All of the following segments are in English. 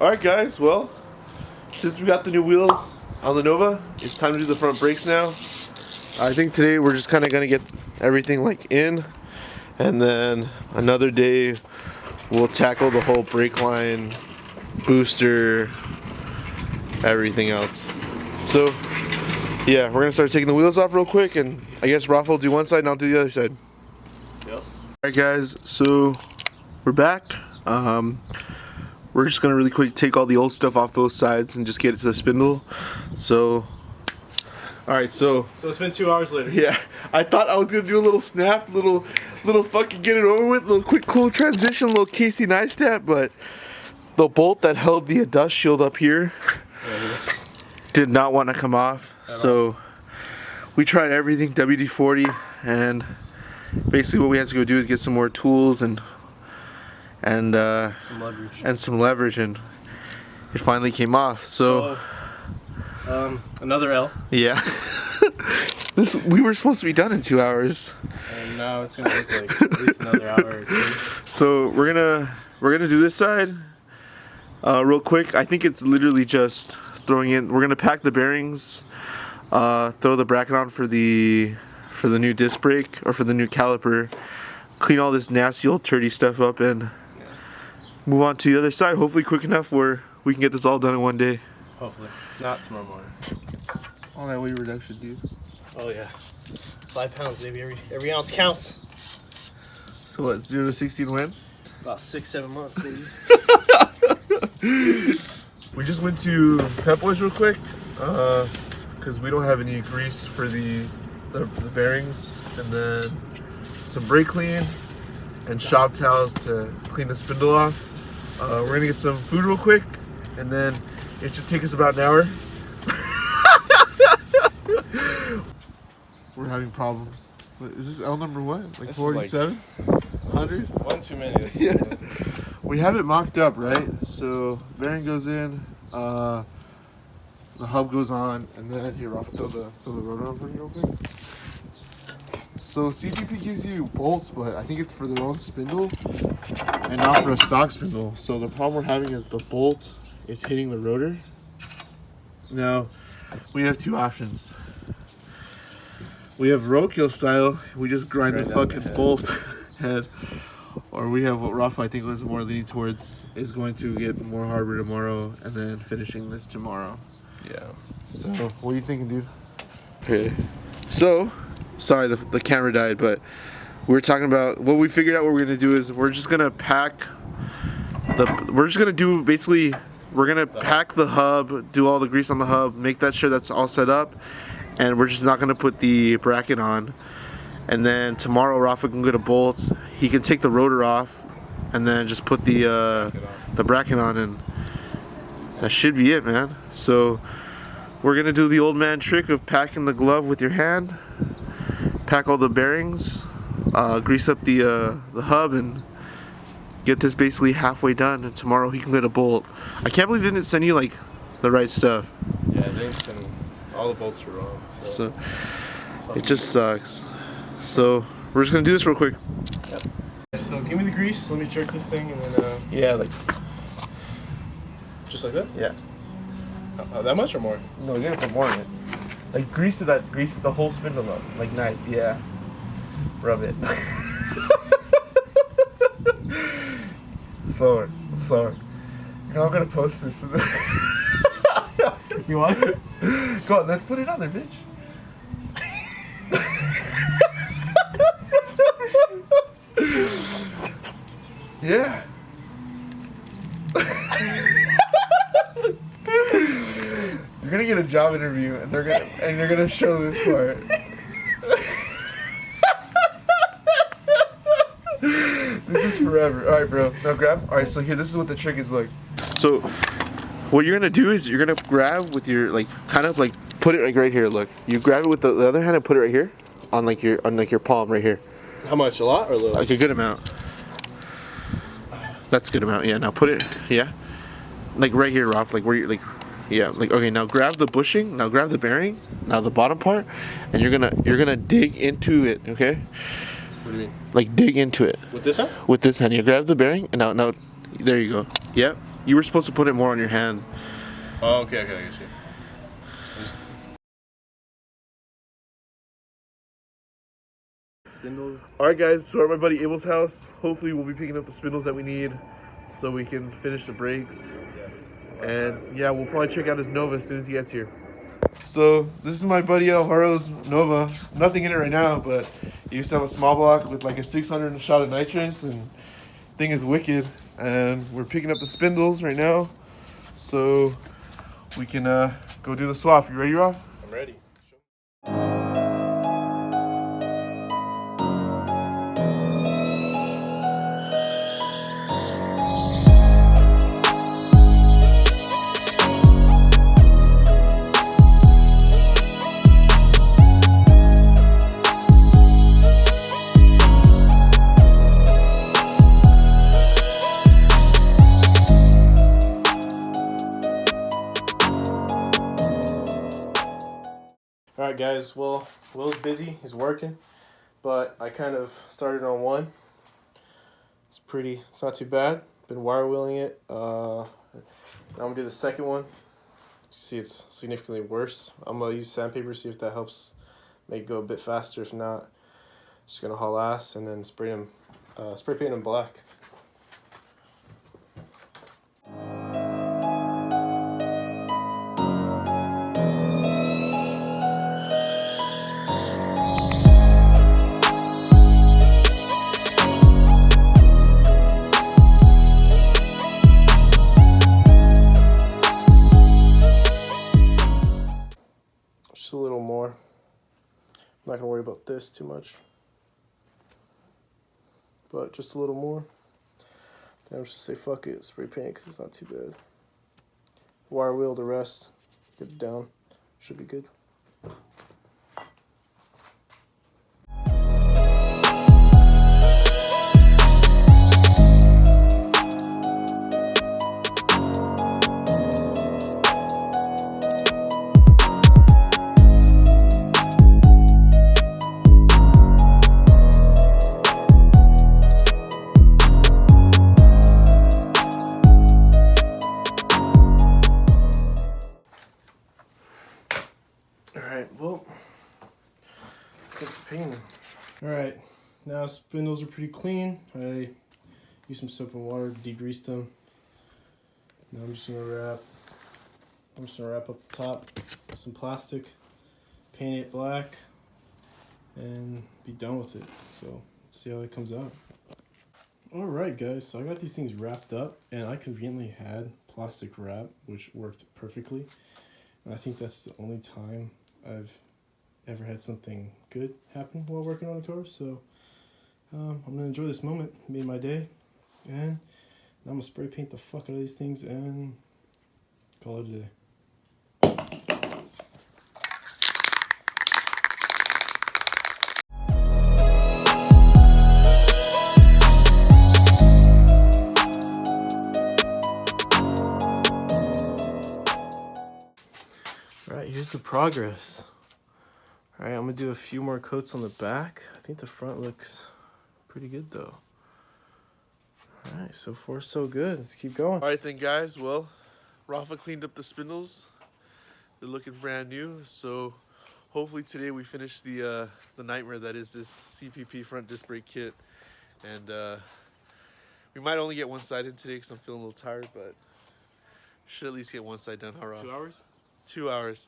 Alright guys, well, since we got the new wheels on the Nova, it's time to do the front brakes now. I think today we're just kind of going to get everything like in, and then another day we'll tackle the whole brake line, booster, everything else. So yeah, we're going to start taking the wheels off real quick, and I guess Rafa will do one side and I'll do the other side. Yep. Alright guys, so we're back. We're just gonna really quick take all the old stuff off both sides and just get it to the spindle. So, alright, so it's been 2 hours later. yeah, I thought I was gonna do a little snap, little fucking get it over with, little quick cool transition, little Casey Neistat, but the bolt that held the dust shield up here did not want to come off. So we tried everything, WD-40, and basically what we had to go do is get some more tools and some leverage, and it finally came off. So another L. Yeah. We were supposed to be done in 2 hours, And now it's gonna take like at least another hour or two. so we're gonna do this side real quick. I think it's literally just throwing in. We're gonna pack the bearings, throw the bracket on for the new disc brake or for the new caliper, clean all this nasty old dirty stuff up, and move on to the other side, hopefully quick enough where we can get this all done in one day. Hopefully. Not tomorrow morning. All that weight reduction, dude. Oh yeah. 5 pounds, baby. Every ounce counts. So what, 0 to 16 when? About 6-7 months, baby. We just went to Pep Boys real quick, because we don't have any grease for the bearings, and then some brake clean and shop towels to clean the spindle off. We're gonna get some food real quick, and then it should take us about an hour. We're having problems. Is this L number what? Like 47? 100? One too many. Yeah. We have it mocked up, right? So bearing goes in, the hub goes on, and then here, Rafa, throw the rotor on for me real quick. So CGP gives you bolts, but I think it's for their own spindle and not for a stock spindle. So the problem we're having is the bolt is hitting the rotor. Now, we have two options. We have roadkill style, we just grind the fucking bolt head. Or we have what Rafa, I think, was more leaning towards, is going to get more harbor tomorrow and then finishing this tomorrow. Yeah. So, what are you thinking, dude? Okay. So, sorry, the camera died, but we were talking about what we figured out. What we're gonna do is we're just gonna pack we're gonna pack the hub, do all the grease on the hub, make that sure that's all set up, and we're just not gonna put the bracket on. And then tomorrow Rafa can get a bolt. He can take the rotor off, and then just put the bracket on, and that should be it, man. So we're gonna do the old man trick of packing the glove with your hand, pack all the bearings, grease up the hub, and get this basically halfway done. And tomorrow he can get a bolt. I can't believe they didn't send you like the right stuff. Yeah, they didn't send. All the bolts were wrong. So it just sucks. So we're just gonna do this real quick. Yep. So give me the grease. Let me jerk this thing, and then Yeah, like just like that. yeah. That much or more? No, you're gonna put more in it. Like grease it the whole spindle up. Like nice, yeah. Rub it. Slower. You know I'm gonna post this. You want it? Go on, let's put it on there, bitch. Yeah. You're gonna get a job interview, and you're gonna show this part. This is forever. All right, bro. Now grab. All right, so here, this is what the trick is like. So, what you're gonna do is you're gonna grab with your kind of put it like right here. Look, you grab it with the other hand and put it right here, on your palm right here. How much? A lot or a little? Like a good amount. That's a good amount. Yeah. Now put it. Yeah. Like right here, Rob. Like where you Yeah. Like okay. Now grab the bushing. Now grab the bearing. Now the bottom part, and you're gonna dig into it. Okay. What do you mean? Like dig into it. With this hand? With this hand, you grab the bearing, and now there you go. Yep. You were supposed to put it more on your hand. Oh, okay, I get you. Spindles. Alright guys, so we're at my buddy Abel's house. Hopefully we'll be picking up the spindles that we need so we can finish the brakes. Yes. And yeah, we'll probably check out his Nova as soon as he gets here. So this is my buddy Alvaro's Nova. Nothing in it right now, but he used to have a small block with like a 600 shot of nitrous, and thing is wicked. And we're picking up the spindles right now so we can go do the swap. You ready, Rob? I'm ready. Alright guys, well, Will's busy, he's working, but I kind of started on one. It's not too bad. Been wire wheeling it. I'm gonna do the second one. See, it's significantly worse. I'm gonna use sandpaper, see if that helps make it go a bit faster. If not, just gonna haul ass and then spray paint them black. Just a little more. I'm not gonna worry about this too much, but just a little more. Then I'm just gonna say fuck it, spray paint because it's not too bad. Wire wheel the rest, get it down, should be good. Alright, well, let's get to painting. Alright, now spindles are pretty clean. I used some soap and water to degrease them. Now I'm just gonna wrap up the top with some plastic, paint it black, and be done with it. So let's see how it comes out. Alright guys, so I got these things wrapped up, and I conveniently had plastic wrap, which worked perfectly. And I think that's the only time I've ever had something good happen while working on a car. So I'm gonna enjoy this moment. It made my day, and now I'm gonna spray paint the fuck out of these things and call it a day. Alright, here's the progress. Alright, I'm gonna do a few more coats on the back. I think the front looks pretty good though. Alright, so far so good. Let's keep going. Alright then guys, well, Rafa cleaned up the spindles. They're looking brand new, so hopefully today we finish the nightmare that is this CPP front disc brake kit. And we might only get one side in today because I'm feeling a little tired, but should at least get one side done. Huh, Rafa? 2 hours? 2 hours.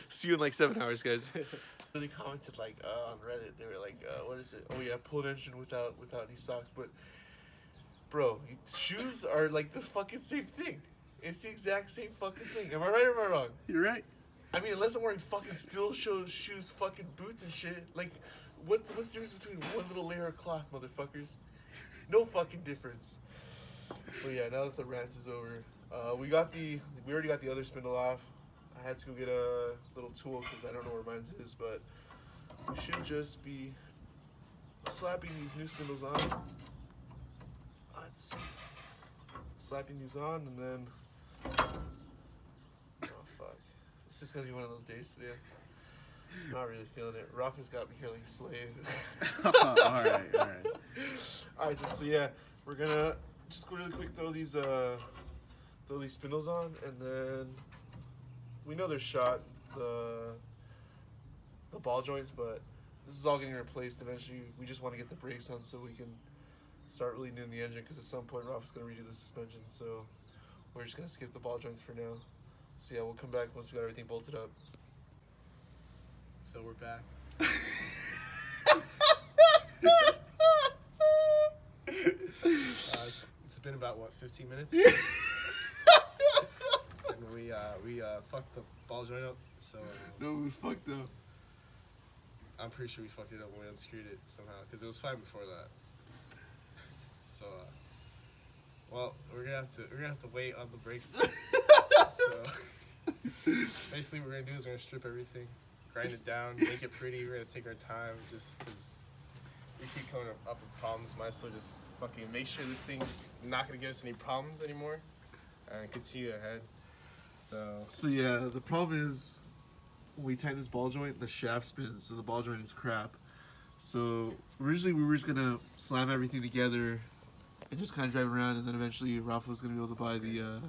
See you in like 7 hours, guys. They commented like on Reddit. They were like, "What is it? Oh yeah, pulled engine without any socks." But bro, shoes are like the fucking same thing. It's the exact same fucking thing. Am I right or am I wrong? You're right. I mean, unless I'm wearing fucking steel shoes, fucking boots and shit. Like, what's the difference between one little layer of cloth, motherfuckers? No fucking difference. But yeah, now that the rant is over, we already got the other spindle off. I had to go get a little tool because I don't know where mine is, but we should just be slapping these new spindles on. Let's see. Slapping these on, and then oh fuck, it's just gonna be one of those days today. I'm not really feeling it. Rafa's got me here like a slave. All right. Alright then, so yeah, we're gonna just really quick throw these spindles on, and then we know they're shot, the ball joints, but this is all getting replaced eventually. We just want to get the brakes on so we can start really doing the engine, because at some point Ralph's going to redo the suspension, so we're just going to skip the ball joints for now. So yeah, we'll come back once we got everything bolted up. So we're back. It's been about, what, 15 minutes? And we fucked the ball joint up, so... No, it was fucked up. I'm pretty sure we fucked it up when we unscrewed it somehow, because it was fine before that. So, well, we're gonna have to wait on the brakes. So, basically, what we're gonna do is we're gonna strip everything, grind it down, make it pretty. We're gonna take our time, just because we keep coming up with problems. Might as well just fucking make sure this thing's not gonna give us any problems anymore, and continue ahead. So yeah, the problem is when we tighten this ball joint, the shaft spins, so the ball joint is crap. So originally we were just gonna slam everything together and just kind of drive around, and then eventually Ralph was gonna be able to buy the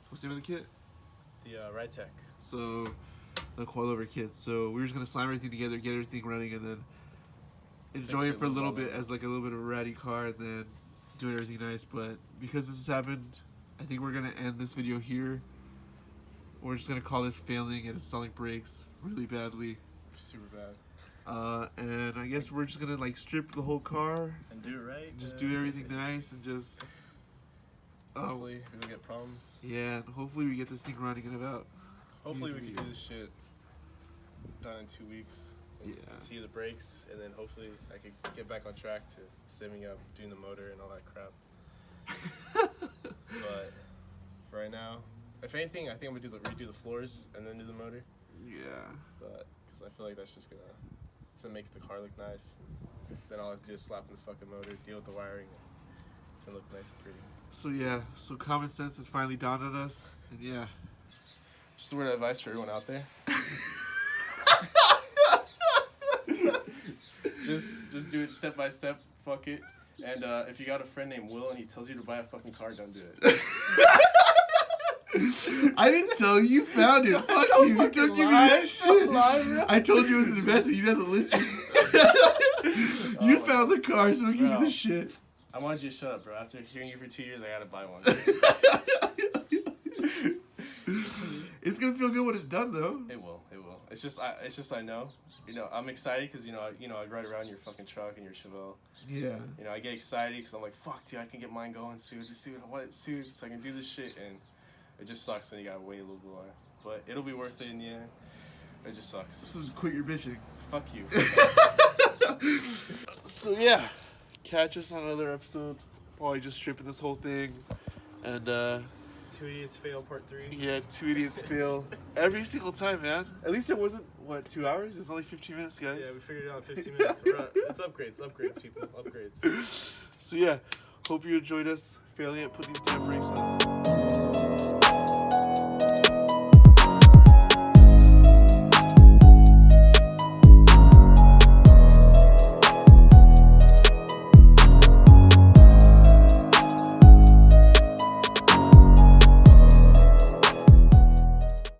what's the name of the kit? The Ride Tech. So the coilover kit. So we were just gonna slam everything together, get everything running, and then enjoy it for a little bit as like a little bit of a ratty car, and then do everything nice. But because this has happened, I think we're gonna end this video here. We're just gonna call this failing and installing brakes really badly. Super bad. And I guess we're just gonna like strip the whole car And do it right. just do everything nice and just hopefully we don't get problems. yeah, and hopefully we get this thing running in about Hopefully we can do this shit done in 2 weeks. And Yeah. continue the brakes, and then hopefully I could get back on track to saving up, doing the motor and all that crap. But for right now, if anything, I think I'm gonna redo the floors and then do the motor. yeah. But because I feel like that's just gonna make the car look nice. Then all I have to do is slap in the fucking motor, deal with the wiring, and it's gonna look nice and pretty. So yeah, so common sense has finally dawned on us, and yeah. Just a word of advice for everyone out there. just do it step by step. Fuck it. And if you got a friend named Will and he tells you to buy a fucking car, don't do it. I didn't tell you, you found it. Fuck you. Don't give me that shit. I told you it was an investment. You had to listen. You found the car, so don't give me the shit. I wanted you to shut up, bro. After hearing you for 2 years, I gotta buy one. It's gonna feel good when it's done, though. It will. It's just I know. You know, I'm excited because I ride around your fucking truck and your Chevelle. Yeah. You know, I get excited because I'm like, fuck, dude, I can get mine going soon. Just soon, I want it soon, so I can do this shit. And it just sucks when you gotta wait a little while. But it'll be worth it in the end. It just sucks. So just quit your bitching. Fuck you. So yeah, catch us on another episode. Probably just stripping this whole thing, and 2 Idiots Fail Part 3. yeah, 2 idiots fail every single time, man. At least it wasn't 2 hours. It was only 15 minutes, guys. Yeah, we figured it out in 15 minutes. It's upgrades, people, upgrades. So yeah, hope you enjoyed us failing at putting these damn brakes on.